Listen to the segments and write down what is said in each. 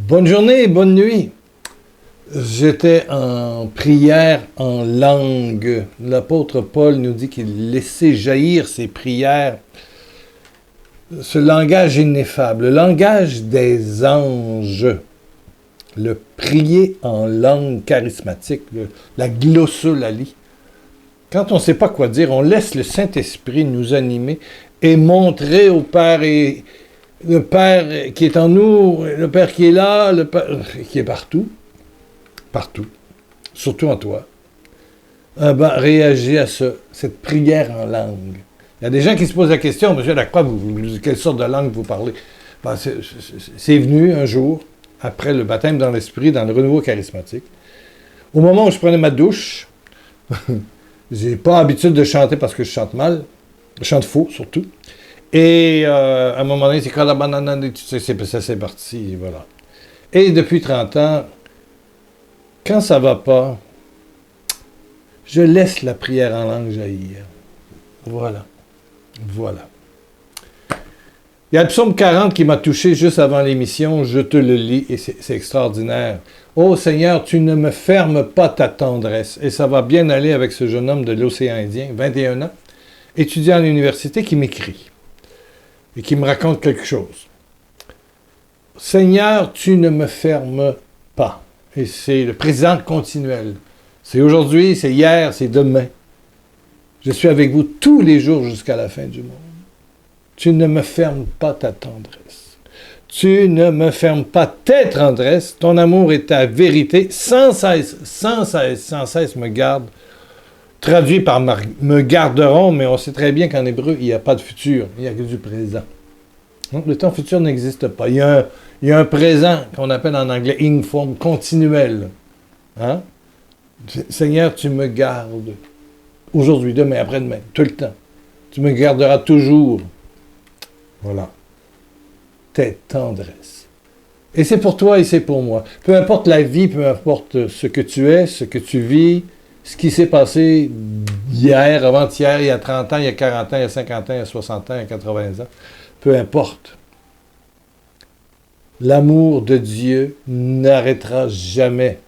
Bonne journée, bonne nuit. J'étais en prière en langue. L'apôtre Paul nous dit qu'il laissait jaillir ses prières. Ce langage ineffable, le langage des anges, le prier en langue charismatique, la glossolalie. Quand on ne sait pas quoi dire, on laisse le Saint-Esprit nous animer et montrer au Père, et le Père qui est en nous, le Père qui est là, le Père qui est partout, surtout en toi. Réagis à cette prière en langue. Il y a des gens qui se posent la question, Monsieur Lacroix, quelle sorte de langue vous parlez? C'est venu un jour, après le baptême dans l'Esprit, dans le renouveau charismatique. Au moment où je prenais ma douche, j'ai pas l'habitude de chanter parce que je chante mal, je chante faux surtout. Et à un moment donné, c'est quand la banane, ça c'est parti, voilà. Et depuis 30 ans, quand ça va pas, je laisse la prière en langue jaillir. Voilà. Il y a le psaume 40 qui m'a touché juste avant l'émission, je te le lis et c'est extraordinaire. Ô Seigneur, tu ne me fermes pas ta tendresse. Et ça va bien aller avec ce jeune homme de l'océan Indien, 21 ans, étudiant à l'université, qui m'écrit et qui me raconte quelque chose. Seigneur, tu ne me fermes pas. Et c'est le présent continuel. C'est aujourd'hui, c'est hier, c'est demain. Je suis avec vous tous les jours jusqu'à la fin du monde. Tu ne me fermes pas ta tendresse. Tu ne me fermes pas tes tendresses. Ton amour et ta vérité sans cesse me gardent. Traduit par me garderont, mais on sait très bien qu'en hébreu, il n'y a pas de futur, il n'y a que du présent. Donc, le temps futur n'existe pas. Il y a un présent qu'on appelle en anglais informe, continuel. Hein? Seigneur, tu me gardes. Aujourd'hui, demain, après-demain, tout le temps. Tu me garderas toujours. Voilà. Tes tendresses. Et c'est pour toi et c'est pour moi. Peu importe la vie, peu importe ce que tu es, ce que tu vis, ce qui s'est passé hier, avant-hier, il y a 30 ans, il y a 40 ans, il y a 50 ans, il y a 60 ans, il y a 80 ans. Peu importe. L'amour de Dieu n'arrêtera jamais,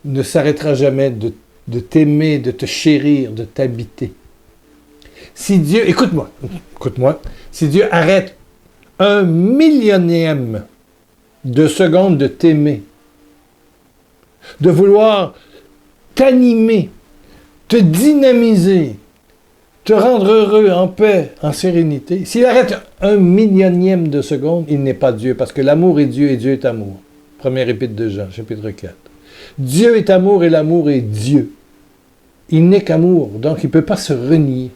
ne s'arrêtera jamais de t'aimer, de te chérir, de t'habiter. Si Dieu, écoute-moi, si Dieu arrête 1/1000e de seconde de t'aimer, de vouloir t'animer, te dynamiser, te rendre heureux, en paix, en sérénité, s'il arrête 1/1000e de seconde, il n'est pas Dieu, parce que l'amour est Dieu et Dieu est amour. Première épître de Jean, chapitre 4. Dieu est amour et l'amour est Dieu. Il n'est qu'amour, donc il ne peut pas se renier.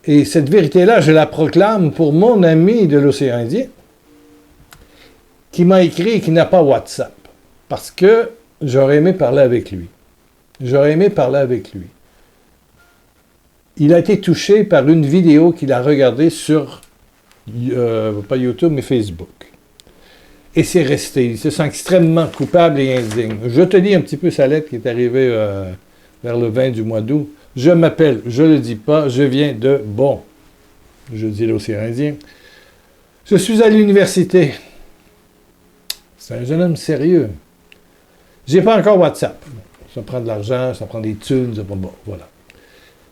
Et cette vérité-là, je la proclame pour mon ami de l'océan Indien, qui m'a écrit et qui n'a pas WhatsApp, parce que j'aurais aimé parler avec lui. Il a été touché par une vidéo qu'il a regardée sur, pas YouTube, mais Facebook. Et c'est resté. Il se sent extrêmement coupable et indigne. Je te lis un petit peu sa lettre qui est arrivée vers le 20 du mois d'août. Je m'appelle, je ne le dis pas, je viens de, je dis l'océan Indien. Je suis à l'université. C'est un jeune homme sérieux. J'ai pas encore WhatsApp. Ça prend de l'argent, ça prend des thunes, voilà.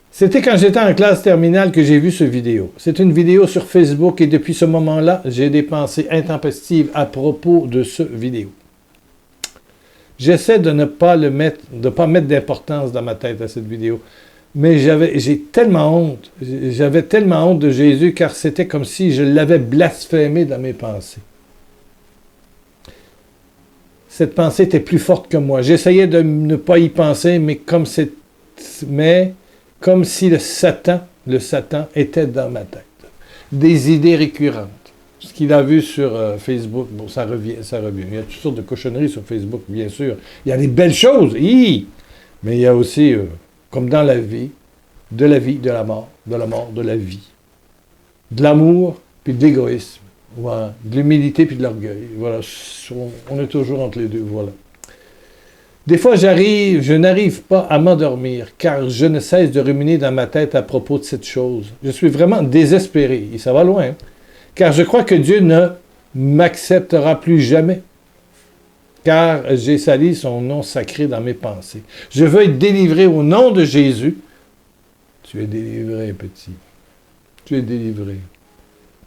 C'était quand j'étais en classe terminale que j'ai vu cette vidéo. C'est une vidéo sur Facebook et depuis ce moment-là, j'ai des pensées intempestives à propos de cette vidéo. J'essaie de ne pas mettre d'importance dans ma tête à cette vidéo. Mais j'avais tellement honte de Jésus car c'était comme si je l'avais blasphémé dans mes pensées. Cette pensée était plus forte que moi. J'essayais de ne pas y penser, mais comme si le Satan était dans ma tête. Des idées récurrentes. Ce qu'il a vu sur Facebook, ça revient. Il y a toutes sortes de cochonneries sur Facebook, bien sûr. Il y a des belles choses, mais il y a aussi, comme dans la vie, de la mort, de la vie. De l'amour, puis de l'égoïsme. Voilà. De l'humilité, puis de l'orgueil. Voilà. On est toujours entre les deux, voilà. Des fois, je n'arrive pas à m'endormir, car je ne cesse de ruminer dans ma tête à propos de cette chose. Je suis vraiment désespéré, et ça va loin, hein, car je crois que Dieu ne m'acceptera plus jamais, car j'ai sali son nom sacré dans mes pensées. Je veux être délivré au nom de Jésus. Tu es délivré, petit. Tu es délivré.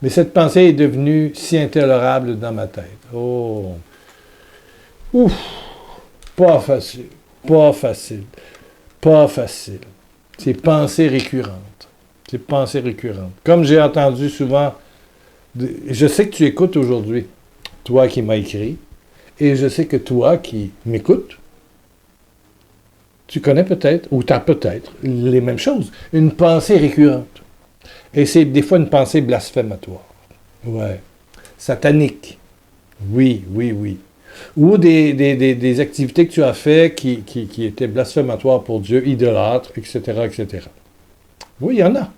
Mais cette pensée est devenue si intolérable dans ma tête. Oh! Ouf! Pas facile. Pas facile. Pas facile. C'est pensées récurrentes. C'est pensées récurrentes. Comme j'ai entendu souvent, je sais que tu écoutes aujourd'hui, toi qui m'as écrit, et je sais que toi qui m'écoutes, tu connais peut-être, ou tu as peut-être, les mêmes choses. Une pensée récurrente. Et c'est des fois une pensée blasphématoire. Ouais. Satanique. Oui, oui, oui. Ou des activités que tu as faites qui étaient blasphématoires pour Dieu, idolâtres, etc., etc. Oui, il y en a.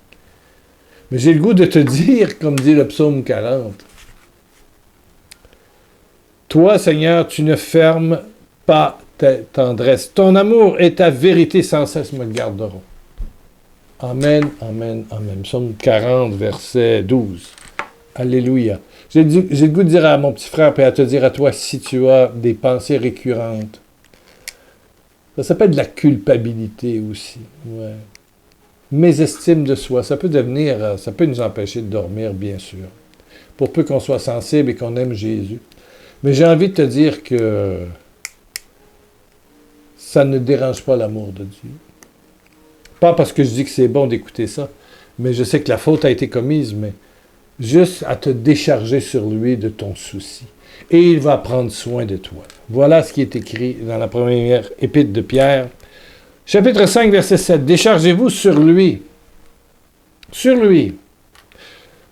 Mais j'ai le goût de te dire, comme dit le psaume 40, « Toi, Seigneur, tu ne fermes pas ta tendresse. Ton amour et ta vérité sans cesse me garderont. » Amen, amen, amen. Psaume 40, verset 12. Alléluia. J'ai le goût de dire à mon petit frère, et à te dire à toi, si tu as des pensées récurrentes, ça s'appelle de la culpabilité aussi. Ouais. Mésestime de soi, ça peut nous empêcher de dormir, bien sûr. Pour peu qu'on soit sensible et qu'on aime Jésus. Mais j'ai envie de te dire que ça ne dérange pas l'amour de Dieu. Pas parce que je dis que c'est bon d'écouter ça, mais je sais que la faute a été commise, mais juste à te décharger sur lui de ton souci. Et il va prendre soin de toi. Voilà ce qui est écrit dans la première épître de Pierre. Chapitre 5, verset 7. Déchargez-vous sur lui,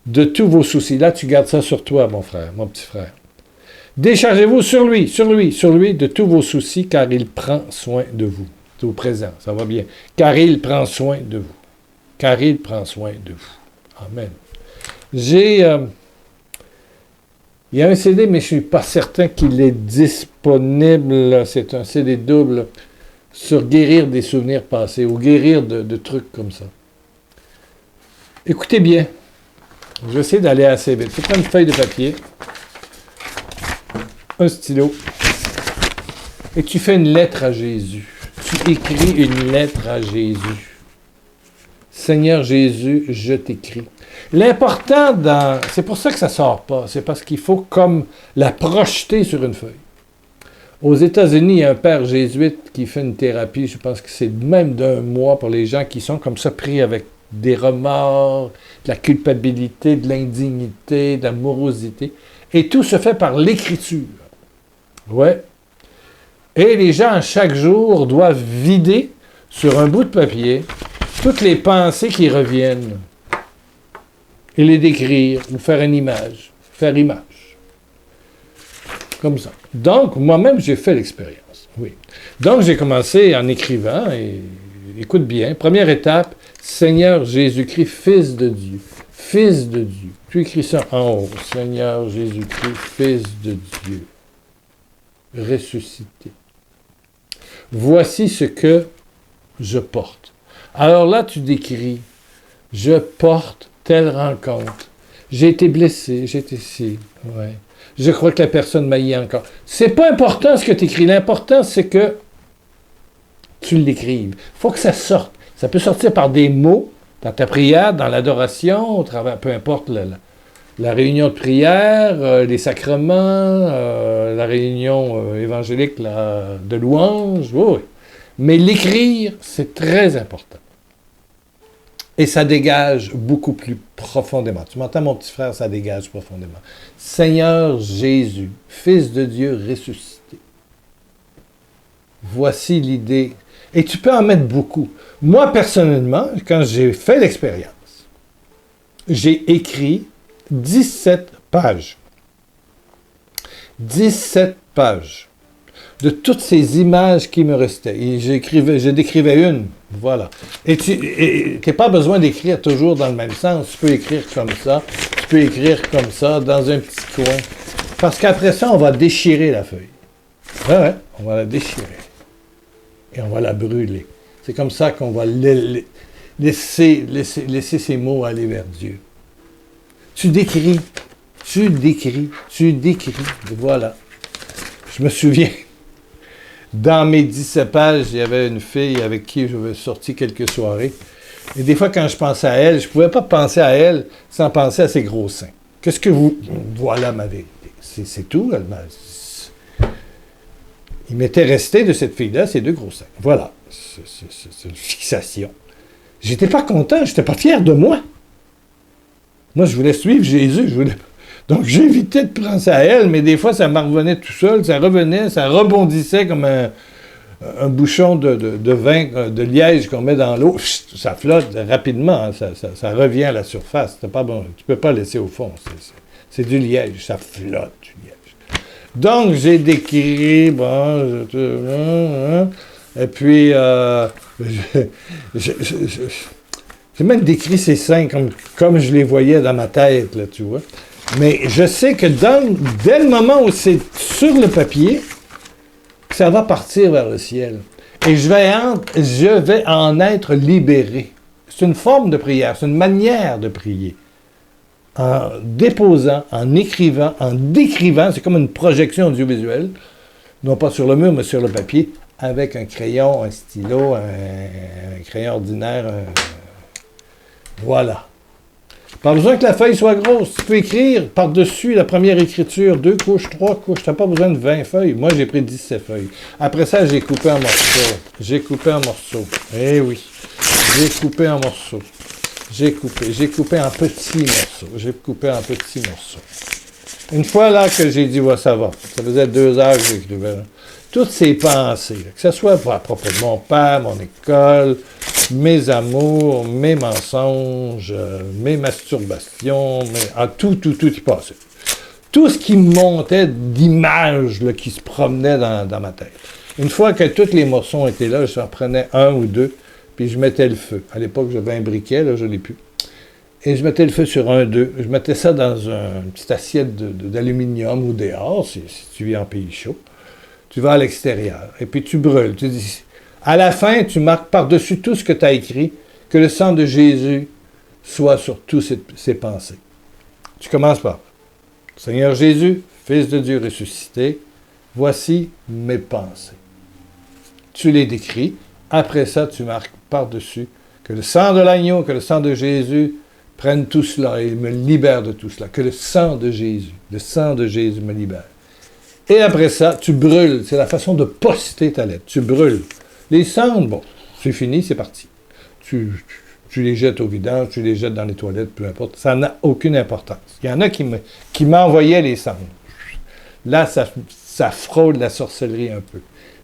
de tous vos soucis. Là, tu gardes ça sur toi, mon frère, mon petit frère. Déchargez-vous sur lui, de tous vos soucis, car il prend soin de vous. C'est au présent, ça va bien. Car il prend soin de vous. Car il prend soin de vous. Amen. Il y a un CD, mais je ne suis pas certain qu'il est disponible. C'est un CD double sur guérir des souvenirs passés ou guérir de trucs comme ça. Écoutez bien. Je vais essayer d'aller assez vite. Tu prends une feuille de papier, un stylo, et tu fais une lettre à Jésus. Tu écris une lettre à Jésus. Seigneur Jésus, je t'écris. L'important c'est pour ça que ça ne sort pas. C'est parce qu'il faut comme la projeter sur une feuille. Aux États-Unis, il y a un père jésuite qui fait une thérapie, je pense que c'est même d'1 mois pour les gens qui sont comme ça pris avec des remords, de la culpabilité, de l'indignité, de la morosité. Et tout se fait par l'écriture. Ouais. Et les gens, chaque jour, doivent vider sur un bout de papier toutes les pensées qui reviennent et les décrire ou faire une image, faire image. Comme ça. Donc, moi-même, j'ai fait l'expérience. Oui. Donc, j'ai commencé en écrivant, et écoute bien, première étape, Seigneur Jésus-Christ, Fils de Dieu. Fils de Dieu. Tu écris ça en haut. Seigneur Jésus-Christ, Fils de Dieu. Ressuscité. Voici ce que je porte. Alors là, tu décris, je porte telle rencontre. J'ai été blessé, j'ai été ici. Ouais. Je crois que la personne m'haït encore. C'est pas important ce que tu écris. L'important, c'est que tu l'écrives. Il faut que ça sorte. Ça peut sortir par des mots, dans ta prière, dans l'adoration, au travers, peu importe la réunion de prière, les sacrements, la réunion évangélique de louange. Oui. Mais l'écrire, c'est très important. Et ça dégage beaucoup plus profondément. Tu m'entends, mon petit frère, ça dégage profondément. Seigneur Jésus, Fils de Dieu ressuscité. Voici l'idée. Et tu peux en mettre beaucoup. Moi, personnellement, quand j'ai fait l'expérience, j'ai écrit 17 pages. 17 pages de toutes ces images qui me restaient. Et je décrivais une, voilà. Et tu n'as pas besoin d'écrire toujours dans le même sens. Tu peux écrire comme ça, tu peux écrire comme ça, dans un petit coin. Parce qu'après ça, on va déchirer la feuille. Ouais, on va la déchirer. et on va la brûler. C'est comme ça qu'on va laisser ces mots aller vers Dieu. Tu décris, voilà. Je me souviens, dans mes 17 pages, il y avait une fille avec qui j'avais sorti quelques soirées. Et des fois, quand je pensais à elle, je ne pouvais pas penser à elle sans penser à ses gros seins. Qu'est-ce que vous... Voilà ma vérité. C'est tout. Il m'était resté de cette fille-là ces 2 gros seins. Voilà. C'est une fixation. J'étais pas content, j'étais pas fier de moi. Moi, je voulais suivre Jésus. Donc, j'évitais de penser à elle, mais des fois, ça me revenait tout seul, ça revenait, ça rebondissait comme un bouchon de vin, de liège qu'on met dans l'eau. Ça flotte rapidement, hein, ça revient à la surface. C'est pas bon, tu peux pas laisser au fond. C'est du liège, ça flotte, du liège. Donc, j'ai décrit, et puis, j'ai même décrit ces seins comme je les voyais dans ma tête, là, tu vois. Mais je sais que dès le moment où c'est sur le papier, ça va partir vers le ciel. Et je vais en être libéré. C'est une forme de prière, c'est une manière de prier. En déposant, en écrivant, en décrivant, c'est comme une projection audiovisuelle, non pas sur le mur, mais sur le papier, avec un crayon, un stylo, un crayon ordinaire. Voilà. Pas besoin que la feuille soit grosse. Tu peux écrire par-dessus la première écriture, 2 couches, 3 couches. Tu n'as pas besoin de 20 feuilles. Moi, j'ai pris 17 feuilles. Après ça, j'ai coupé en morceaux. Eh oui. J'ai coupé en morceaux. J'ai coupé en petits morceaux. Une fois là que j'ai dit, ouais, ça va. Ça faisait 2 heures que j'écrivais. Toutes ces pensées, là, que ce soit à propos de mon père, mon école, mes amours, mes mensonges, mes masturbations, tout y passait. Tout ce qui montait d'images là, qui se promenaient dans ma tête. Une fois que tous les morceaux étaient là, je en prenais 1 ou 2, puis je mettais le feu. À l'époque, j'avais un briquet, là, je ne l'ai plus. Et je mettais le feu sur 1, 2. Je mettais ça dans une petite assiette d'aluminium ou dehors, si tu vis en pays chaud. Tu vas à l'extérieur, et puis tu brûles. Tu dis, à la fin, tu marques par-dessus tout ce que tu as écrit, que le sang de Jésus soit sur toutes ces pensées. Tu commences par Seigneur Jésus, Fils de Dieu ressuscité, voici mes pensées. Tu les décris. Après ça, tu marques par-dessus que le sang de l'agneau, que le sang de Jésus prenne tout cela et me libère de tout cela. Que le sang de Jésus me libère. Et après ça, tu brûles. C'est la façon de poster ta lettre. Tu brûles. Les cendres, bon, c'est fini, c'est parti. Tu les jettes au vidange, tu les jettes dans les toilettes, peu importe. Ça n'a aucune importance. Il y en a qui m'envoyaient les cendres. Là, ça fraude la sorcellerie un peu.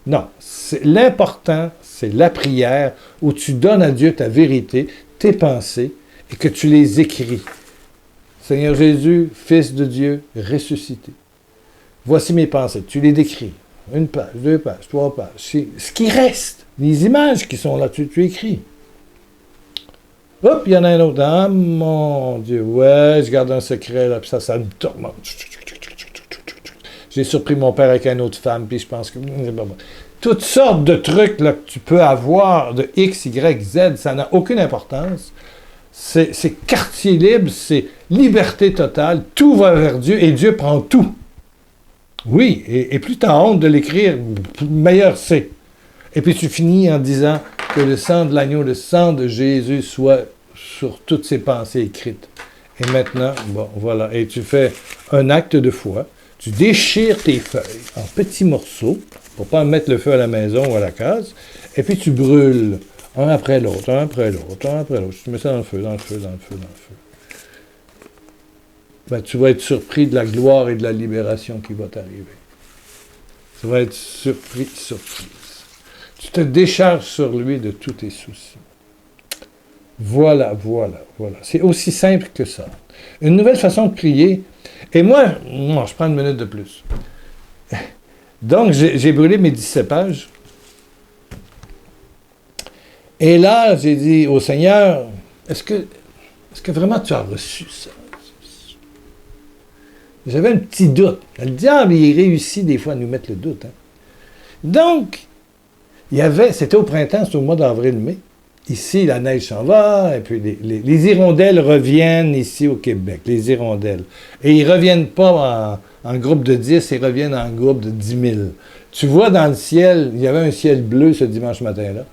Non, l'important, c'est la prière où tu donnes à Dieu ta vérité, tes pensées, et que tu les écris. Seigneur Jésus, Fils de Dieu, ressuscité. Voici mes pensées. Tu les décris. 1 page, 2 pages, 3 pages. Ce qui reste, les images qui sont là, tu écris. Hop, il y en a un autre. Ah, mon Dieu, ouais, je garde un secret, là, puis ça me tourmente. J'ai surpris mon père avec une autre femme, puis je pense que... Toutes sortes de trucs là, que tu peux avoir de X, Y, Z, ça n'a aucune importance. C'est quartier libre, c'est liberté totale. Tout va vers Dieu, et Dieu prend tout. Oui, et plus tu as honte de l'écrire, meilleur c'est. Et puis tu finis en disant que le sang de l'agneau, le sang de Jésus soit sur toutes ces pensées écrites. Et maintenant, bon, voilà, et tu fais un acte de foi, tu déchires tes feuilles en petits morceaux, pour ne pas mettre le feu à la maison ou à la case, et puis tu brûles, un après l'autre. Tu mets ça dans le feu. Ben, tu vas être surpris de la gloire et de la libération qui va t'arriver. Tu vas être surprise. Tu te décharges sur lui de tous tes soucis. Voilà. C'est aussi simple que ça. Une nouvelle façon de prier. Et moi, je prends 1 minute de plus. Donc, j'ai brûlé mes 17 pages. Et là, j'ai dit au Seigneur, est-ce que vraiment tu as reçu ça? J'avais un petit doute. Le diable, il réussit des fois à nous mettre le doute. Hein? Donc, c'était au printemps, c'était au mois d'avril-mai. Ici, la neige s'en va, et puis les hirondelles reviennent ici au Québec, les hirondelles. Et ils ne reviennent pas en groupe de 10, ils reviennent en groupe de 10 000. Tu vois dans le ciel, il y avait un ciel bleu ce dimanche matin-là.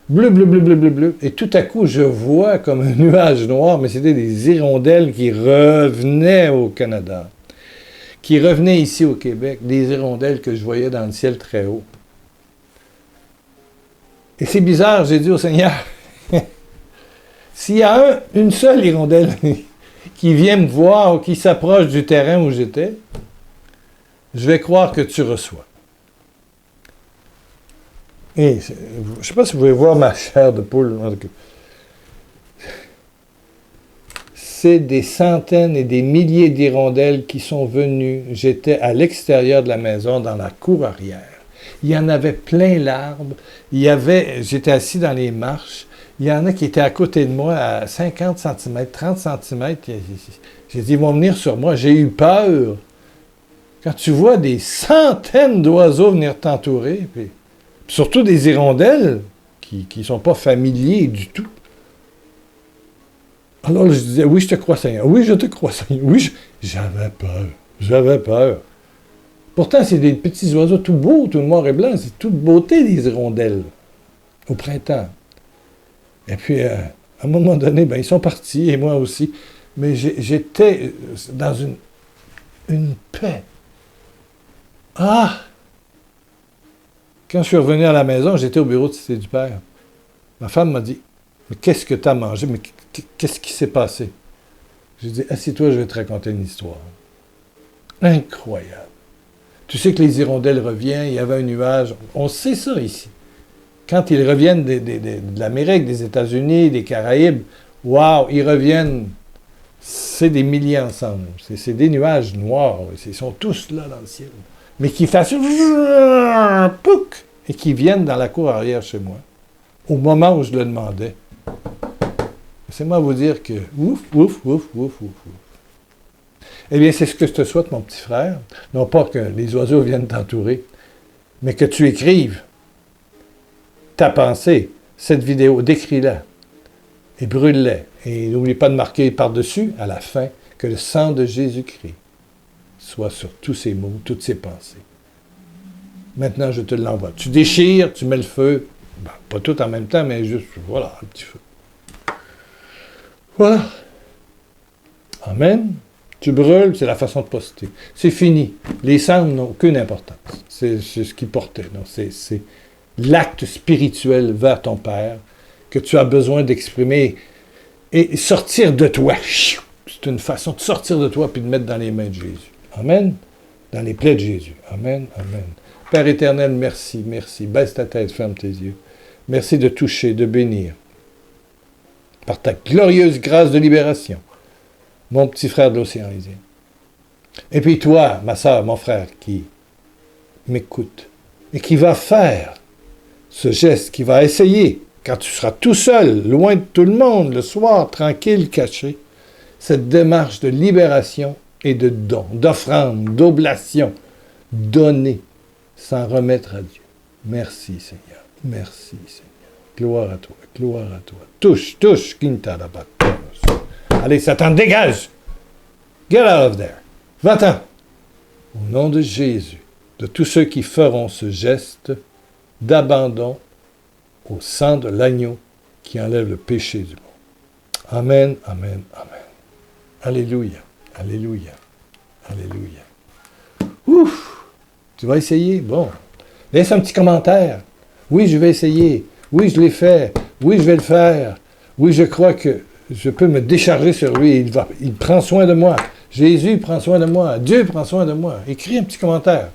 Bleu, bleu, bleu, bleu, bleu, bleu. Et tout à coup, je vois comme un nuage noir, mais c'était des hirondelles qui revenaient au Canada, qui revenaient ici au Québec, des hirondelles que je voyais dans le ciel très haut. Et c'est bizarre, j'ai dit au Seigneur, s'il y a une seule hirondelle qui vient me voir ou qui s'approche du terrain où j'étais, je vais croire que tu reçois. Et je ne sais pas si vous pouvez voir ma chair de poule. C'est des centaines et des milliers d'hirondelles qui sont venues. J'étais à l'extérieur de la maison, dans la cour arrière. Il y en avait plein l'arbre. J'étais assis dans les marches. Il y en a qui étaient à côté de moi à 50 cm, 30 cm. J'ai dit, ils vont venir sur moi. J'ai eu peur. Quand tu vois des centaines d'oiseaux venir t'entourer, puis surtout des hirondelles qui ne sont pas familiers du tout. Alors je disais, oui, je te crois, Seigneur. Oui, je te crois, Seigneur. Oui, j'avais peur. J'avais peur. Pourtant, c'est des petits oiseaux tout beaux, tout noir et blanc. C'est toute beauté des hirondelles au printemps. Et puis, à un moment donné, ils sont partis, et moi aussi. Mais j'étais dans une paix. Ah! Quand je suis revenu à la maison, j'étais au bureau de Cité du Père. Ma femme m'a dit, « Mais qu'est-ce que tu as mangé? Mais qu'est-ce qui s'est passé? » J'ai dit, « Assieds-toi, je vais te raconter une histoire. » Incroyable. Tu sais que les hirondelles reviennent, il y avait un nuage. On sait ça ici. Quand ils reviennent de l'Amérique, des États-Unis, des Caraïbes, wow, ils reviennent, c'est des milliers ensemble. C'est des nuages noirs. Ils sont tous là dans le ciel. Mais qui fassent pouc, et qui viennent dans la cour arrière chez moi, au moment où je le demandais. Laissez-moi vous dire que ouf, ouf, ouf, ouf, ouf, ouf. Eh bien, c'est ce que je te souhaite, mon petit frère. Non pas que les oiseaux viennent t'entourer, mais que tu écrives ta pensée, cette vidéo, décris-la et brûle-la. Et n'oublie pas de marquer par-dessus, à la fin, que le sang de Jésus-Christ soit sur tous ces mots, toutes ces pensées. Maintenant, je te l'envoie. Tu déchires, tu mets le feu. Pas tout en même temps, mais juste, voilà, un petit feu. Voilà. Amen. Tu brûles, c'est la façon de poster. C'est fini. Les cendres n'ont aucune importance. C'est ce qu'ils portaient. C'est l'acte spirituel vers ton Père que tu as besoin d'exprimer et sortir de toi. C'est une façon de sortir de toi puis de mettre dans les mains de Jésus. Amen. Dans les plaies de Jésus. Amen. Amen. Père éternel, merci, merci. Baisse ta tête, ferme tes yeux. Merci de toucher, de bénir. Par ta glorieuse grâce de libération, mon petit frère de l'océan Indien. Et puis toi, ma soeur, mon frère, qui m'écoute et qui va faire ce geste, qui va essayer, quand tu seras tout seul, loin de tout le monde, le soir, tranquille, caché, cette démarche de libération et de don, d'offrande, d'oblation, donner, sans remettre à Dieu. Merci, Seigneur. Merci, Seigneur. Gloire à toi, gloire à toi. Touche, touche, Quintana. Allez, Satan, dégage! Get out of there. Va-t'en. Au nom de Jésus, de tous ceux qui feront ce geste d'abandon au sang de l'agneau qui enlève le péché du monde. Amen, amen, amen. Alléluia, alléluia, alléluia. Ouf! Tu vas essayer? Bon. Laisse un petit commentaire. Oui, je vais essayer. Oui, je l'ai fait. Oui, je vais le faire. Oui, je crois que je peux me décharger sur lui. Il prend soin de moi. Jésus prend soin de moi. Dieu prend soin de moi. Écris un petit commentaire.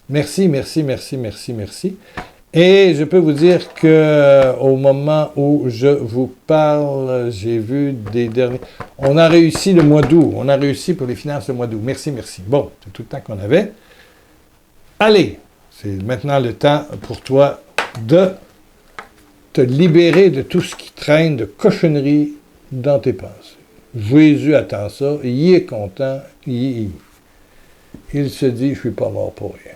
Merci, merci, merci, merci, merci. Et je peux vous dire qu'au moment où je vous parle, j'ai vu des derniers... On a réussi le mois d'août. On a réussi pour les finances le mois d'août. Merci, merci. Bon, c'est tout le temps qu'on avait. Allez, c'est maintenant le temps pour toi de te libérer de tout ce qui traîne de cochonnerie dans tes pensées. Jésus attend ça, il est content, il se dit, je ne suis pas mort pour rien.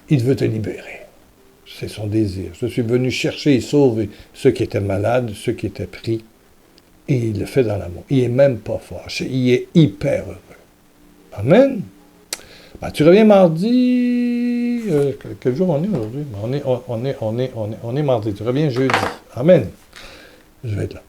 Il veut te libérer. C'est son désir. Je suis venu chercher et sauver ceux qui étaient malades, ceux qui étaient pris. Et il le fait dans l'amour. Il n'est même pas fâché. Il est hyper heureux. Amen. Ben, tu reviens mardi. Quel jour on est aujourd'hui? On est mardi. Tu reviens jeudi. Amen. Je vais être là.